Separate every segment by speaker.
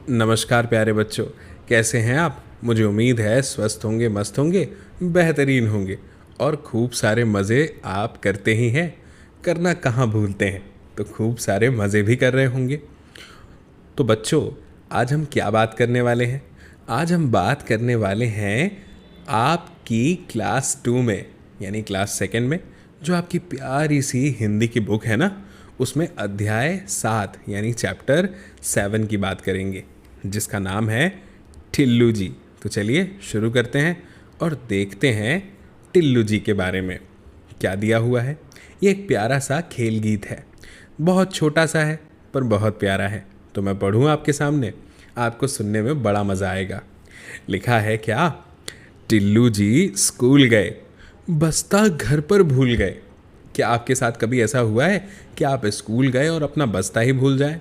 Speaker 1: नमस्कार प्यारे बच्चों, कैसे हैं आप। मुझे उम्मीद है स्वस्थ होंगे, मस्त होंगे, बेहतरीन होंगे और खूब सारे मज़े आप करते ही हैं। करना कहाँ भूलते हैं, तो खूब सारे मज़े भी कर रहे होंगे। तो बच्चों, आज हम क्या बात करने वाले हैं। आज हम बात करने वाले हैं आपकी क्लास 2 में, यानी क्लास 2 में, जो आपकी प्यारी सी हिंदी की बुक है ना, उसमें अध्याय 7 यानी चैप्टर 7 की बात करेंगे, जिसका नाम है टिल्लू जी। तो चलिए शुरू करते हैं और देखते हैं टिल्लू जी के बारे में क्या दिया हुआ है। ये एक प्यारा सा खेल गीत है, बहुत छोटा सा है पर बहुत प्यारा है। तो मैं पढ़ूँ आपके सामने, आपको सुनने में बड़ा मज़ा आएगा। लिखा है क्या, टिल्लू जी स्कूल गए, बस्ता घर पर भूल गए। क्या आपके साथ कभी ऐसा हुआ है कि आप स्कूल गए और अपना बस्ता ही भूल जाएं?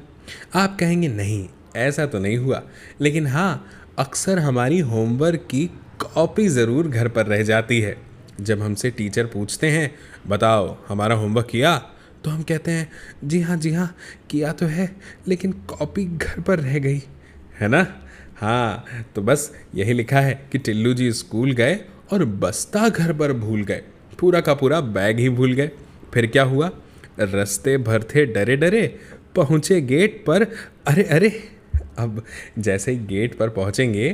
Speaker 1: आप कहेंगे नहीं, ऐसा तो नहीं हुआ, लेकिन हाँ, अक्सर हमारी होमवर्क की कॉपी ज़रूर घर पर रह जाती है। जब हमसे टीचर पूछते हैं बताओ हमारा होमवर्क किया, तो हम कहते हैं जी हाँ किया तो है, लेकिन कॉपी घर पर रह गई, है ना। हाँ, तो बस यही लिखा है कि टिल्लू जी स्कूल गए और बस्ता घर पर भूल गए, पूरा का पूरा बैग ही भूल गए। फिर क्या हुआ, रास्ते भर थे डरे डरे, पहुँचे गेट पर, अरे अरे। अब जैसे ही गेट पर पहुँचेंगे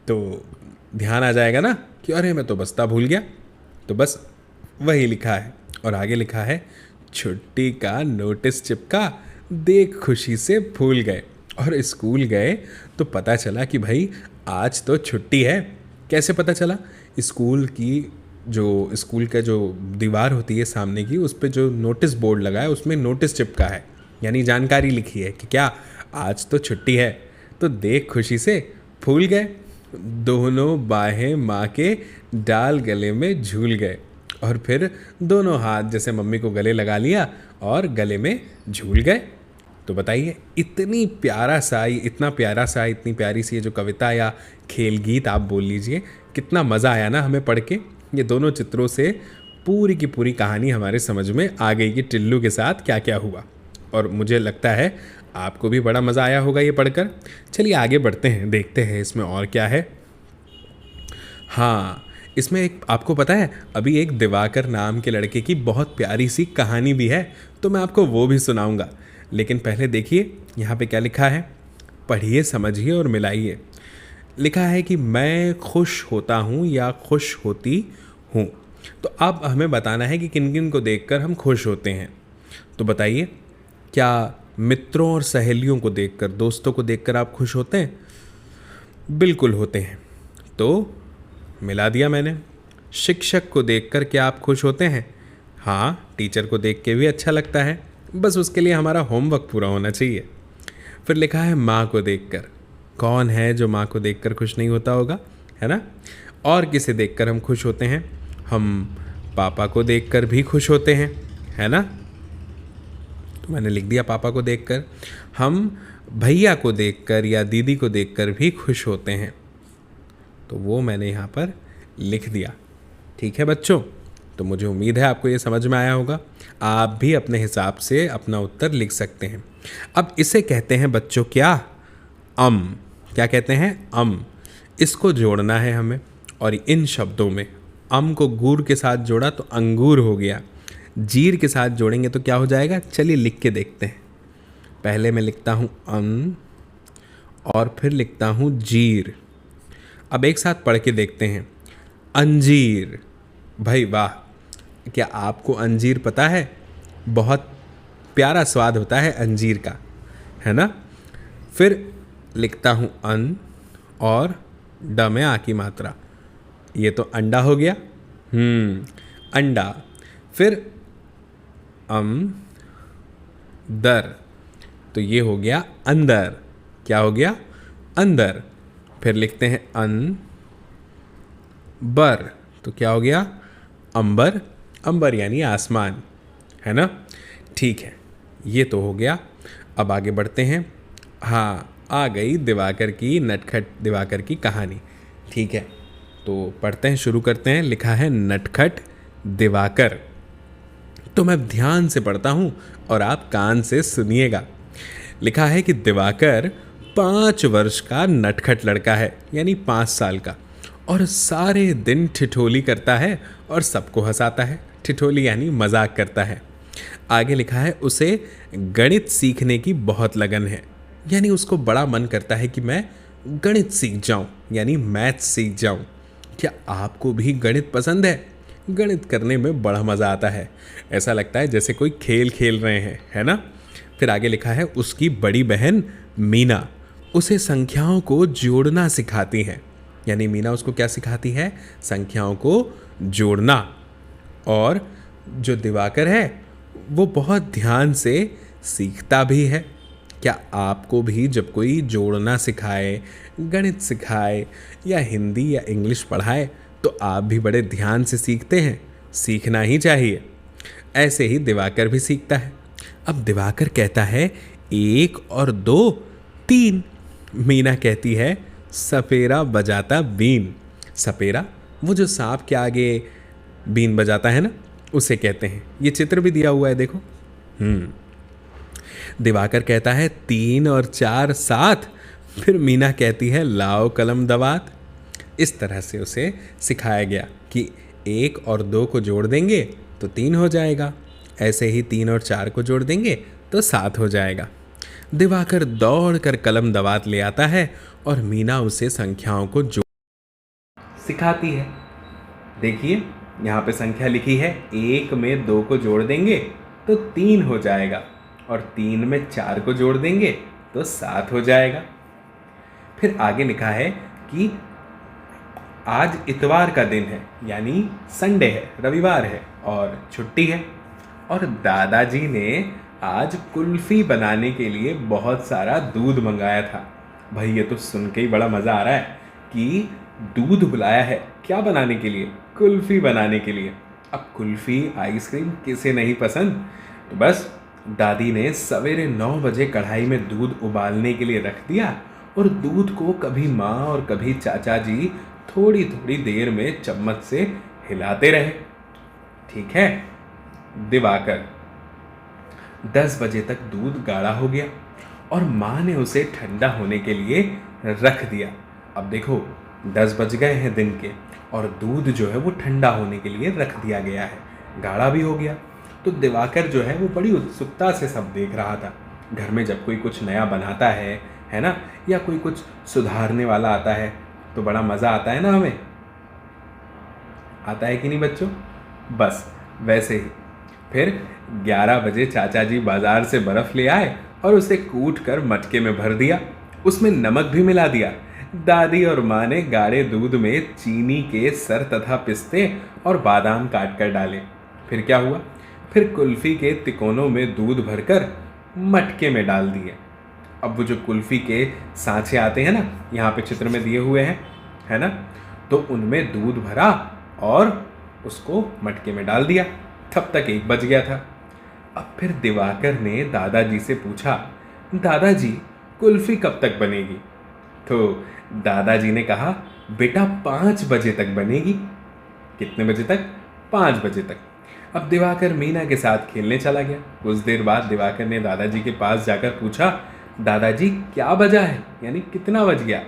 Speaker 1: तो ध्यान आ जाएगा ना कि अरे मैं तो बस्ता भूल गया। तो बस वही लिखा है और आगे लिखा है छुट्टी का नोटिस चिपका, देख खुशी से भूल गए। और स्कूल गए तो पता चला कि भाई आज तो छुट्टी है। कैसे पता चला, स्कूल का जो दीवार होती है सामने की, उस पर जो नोटिस बोर्ड लगा है उसमें नोटिस चिपका है, यानी जानकारी लिखी है कि क्या आज तो छुट्टी है। तो देख खुशी से भूल गए, दोनों बाहें माँ के डाल गले में झूल गए। और फिर दोनों हाथ जैसे मम्मी को गले लगा लिया और गले में झूल गए। तो बताइए, इतनी प्यारी सी ये जो कविता या खेल गीत आप बोल लीजिए, कितना मज़ा आया ना हमें पढ़ के। ये दोनों चित्रों से पूरी की पूरी कहानी हमारे समझ में आ गई कि टिल्लू के साथ क्या क्या हुआ। और मुझे लगता है आपको भी बड़ा मज़ा आया होगा ये पढ़कर। चलिए आगे बढ़ते हैं, देखते हैं इसमें और क्या है। हाँ, इसमें एक, आपको पता है, अभी एक दिवाकर नाम के लड़के की बहुत प्यारी सी कहानी भी है, तो मैं आपको वो भी सुनाऊंगा। लेकिन पहले देखिए यहाँ पे क्या लिखा है, पढ़िए, समझिए और मिलाइए। लिखा है कि मैं खुश होता हूँ या खुश होती हूँ। तो अब हमें बताना है कि किन किन को देखकर हम खुश होते हैं। तो बताइए, क्या मित्रों और सहेलियों को देखकर, दोस्तों को देखकर आप खुश होते हैं? बिल्कुल होते हैं। तो मिला दिया मैंने। शिक्षक को देखकर क्या आप खुश होते हैं? हाँ, टीचर को देख के भी अच्छा लगता है, बस उसके लिए हमारा होमवर्क पूरा होना चाहिए। फिर लिखा है माँ को देखकर। कौन है जो माँ को देखकर खुश नहीं होता होगा, है ना। और किसे देखकर हम खुश होते हैं? हम पापा को देखकर भी खुश होते हैं, है ना। तो मैंने लिख दिया पापा को देखकर। हम भैया को देखकर या दीदी को देखकर भी खुश होते हैं, तो वो मैंने यहाँ पर लिख दिया। ठीक है बच्चों, तो मुझे उम्मीद है आपको ये समझ में आया होगा। आप भी अपने हिसाब से अपना उत्तर लिख सकते हैं। अब इसे कहते हैं बच्चों क्या, क्या कहते हैं, इसको जोड़ना है हमें। और इन शब्दों में को गुर के साथ जोड़ा तो अंगूर हो गया, जीर के साथ जोड़ेंगे तो क्या हो जाएगा, चलिए लिख के देखते हैं। पहले मैं लिखता हूँ और फिर लिखता हूँ जीर। अब एक साथ पढ़ के देखते हैं, अंजीर। भाई वाह, क्या आपको अंजीर पता है? बहुत प्यारा स्वाद होता है अंजीर का, है ना। फिर लिखता हूँ और ड में आ की मात्रा, ये तो अंडा हो गया, अंडा। फिर दर, तो ये हो गया अंदर। क्या हो गया, अंदर। फिर लिखते हैं बर, तो क्या हो गया, अंबर। अंबर यानी आसमान, है ना। ठीक है, ये तो हो गया। अब आगे बढ़ते हैं। हाँ, आ गई दिवाकर की, नटखट दिवाकर की कहानी। ठीक है, तो पढ़ते हैं, शुरू करते हैं। लिखा है नटखट दिवाकर। तो मैं ध्यान से पढ़ता हूँ और आप कान से सुनिएगा। लिखा है कि दिवाकर 5 वर्ष का नटखट लड़का है, यानी 5 साल का, और सारे दिन ठिठोली करता है और सबको हंसाता है। ठिठोली यानी मजाक करता है। आगे लिखा है उसे गणित सीखने की बहुत लगन है, यानी उसको बड़ा मन करता है कि मैं गणित सीख जाऊं, यानी मैथ्स सीख जाऊं। क्या आपको भी गणित पसंद है? गणित करने में बड़ा मज़ा आता है, ऐसा लगता है जैसे कोई खेल खेल रहे हैं, है ना। फिर आगे लिखा है उसकी बड़ी बहन मीना उसे संख्याओं को जोड़ना सिखाती है, यानी मीना उसको क्या सिखाती है? संख्याओं को जोड़ना। और जो दिवाकर है वो बहुत ध्यान से सीखता भी है। क्या आपको भी जब कोई जोड़ना सिखाए, गणित सिखाए या हिंदी या इंग्लिश पढ़ाए तो आप भी बड़े ध्यान से सीखते हैं? सीखना ही चाहिए। ऐसे ही दिवाकर भी सीखता है। अब दिवाकर कहता है 1 और 2 3। मीना कहती है सपेरा बजाता बीन। सपेरा वो जो सांप के आगे बीन बजाता है ना, उसे कहते हैं। ये चित्र भी दिया हुआ है, देखो। दिवाकर कहता है 3 और 4 7। फिर मीना कहती है लाओ कलम दवात। इस तरह से उसे सिखाया गया कि 1 और 2 को जोड़ देंगे तो 3 हो जाएगा, ऐसे ही 3 और 4 को जोड़ देंगे तो 7 हो जाएगा। दिवाकर दौड़ कर कलम दवात ले आता है और मीना उसे संख्याओं को जोड़ सिखाती है। देखिए यहाँ पे संख्या लिखी है, 1 में 2 को जोड़ देंगे तो 3 हो जाएगा, और 3 में 4 को जोड़ देंगे तो 7 हो जाएगा। फिर आगे लिखा है कि आज इतवार का दिन है, यानी संडे है, रविवार है और छुट्टी है, और दादाजी ने आज कुल्फी बनाने के लिए बहुत सारा दूध मंगाया था। भाई ये तो सुन के ही बड़ा मज़ा आ रहा है कि दूध बुलाया है क्या बनाने के लिए? कुल्फी बनाने के लिए। अब कुल्फी आइसक्रीम किसे नहीं पसंद। तो बस दादी ने सवेरे 9 बजे कढ़ाई में दूध उबालने के लिए रख दिया, और दूध को कभी माँ और कभी चाचा जी थोड़ी थोड़ी देर में चम्मच से हिलाते रहे। ठीक है। दिवाकर 10 बजे तक दूध गाढ़ा हो गया और माँ ने उसे ठंडा होने के लिए रख दिया। अब देखो 10 बज गए हैं दिन के, और दूध जो है वो ठंडा होने के लिए रख दिया गया है, गाढ़ा भी हो गया। तो दिवाकर जो है वो बड़ी उत्सुकता से सब देख रहा था। घर में जब कोई कुछ नया बनाता है ना, या कोई कुछ सुधारने वाला आता है तो बड़ा मज़ा आता है ना हमें। आता है कि नहीं बच्चों? बस वैसे ही फिर 11 बजे चाचा जी बाजार से बर्फ़ ले आए और उसे कूट कर मटके में भर दिया। उसमें नमक भी मिला दिया। दादी और माँ ने गाढ़े दूध में चीनी के सर तथा पिस्ते और बादाम काट कर डाले। फिर क्या हुआ? फिर कुल्फ़ी के तिकोनों में दूध भरकर मटके में डाल दिए। अब वो जो कुल्फ़ी के सांचे आते हैं ना, यहाँ पे चित्र में दिए हुए हैं, है ना, तो उनमें दूध भरा और उसको मटके में डाल दिया। तब तक 1 बज गया था। अब फिर दिवाकर ने दादाजी से पूछा, दादाजी कुल्फ़ी कब तक बनेगी? तो दादाजी ने कहा, बेटा 5 बजे तक बनेगी। कितने बजे तक? 5 बजे तक। अब दिवाकर मीना के साथ खेलने चला गया। कुछ देर बाद दिवाकर ने दादाजी के पास जाकर पूछा, दादाजी क्या बजा है, यानी कितना बज गया?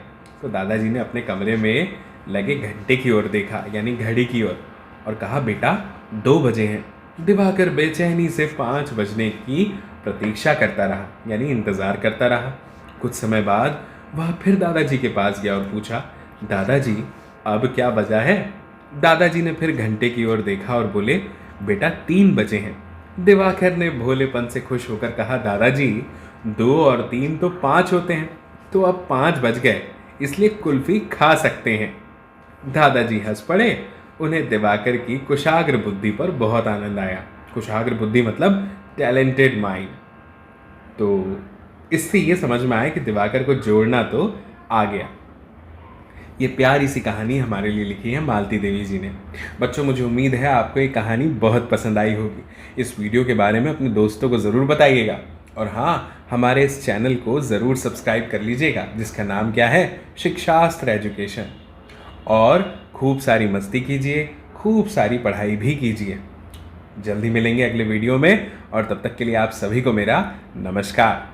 Speaker 1: तो दादाजी ने अपने कमरे में लगे घंटे की ओर देखा, यानी घड़ी की ओर, और कहा, बेटा 2 बजे हैं। दिवाकर बेचैनी से 5 बजने की प्रतीक्षा करता रहा, यानी इंतज़ार करता रहा। कुछ समय बाद वह फिर दादाजी के पास गया और पूछा, दादाजी अब क्या बजा है? दादाजी ने फिर घंटे की ओर देखा और बोले, बेटा 3 बजे हैं। दिवाकर ने भोलेपन से खुश होकर कहा, दादाजी 2 और 3 तो 5 होते हैं, तो अब 5 बज गए, इसलिए कुल्फ़ी खा सकते हैं। दादाजी हंस पड़े। उन्हें दिवाकर की कुशाग्र बुद्धि पर बहुत आनंद आया। कुशाग्र बुद्धि मतलब टैलेंटेड माइंड। तो इससे ये समझ में आया कि दिवाकर को जोड़ना तो आ गया। ये प्यारी सी कहानी हमारे लिए लिखी है मालती देवी जी ने। बच्चों, मुझे उम्मीद है आपको ये कहानी बहुत पसंद आई होगी। इस वीडियो के बारे में अपने दोस्तों को ज़रूर बताइएगा, और हाँ, हमारे इस चैनल को ज़रूर सब्सक्राइब कर लीजिएगा, जिसका नाम क्या है? शिक्षास्त्र एजुकेशन। और खूब सारी मस्ती कीजिए, खूब सारी पढ़ाई भी कीजिए। जल्दी मिलेंगे अगले वीडियो में, और तब तक के लिए आप सभी को मेरा नमस्कार।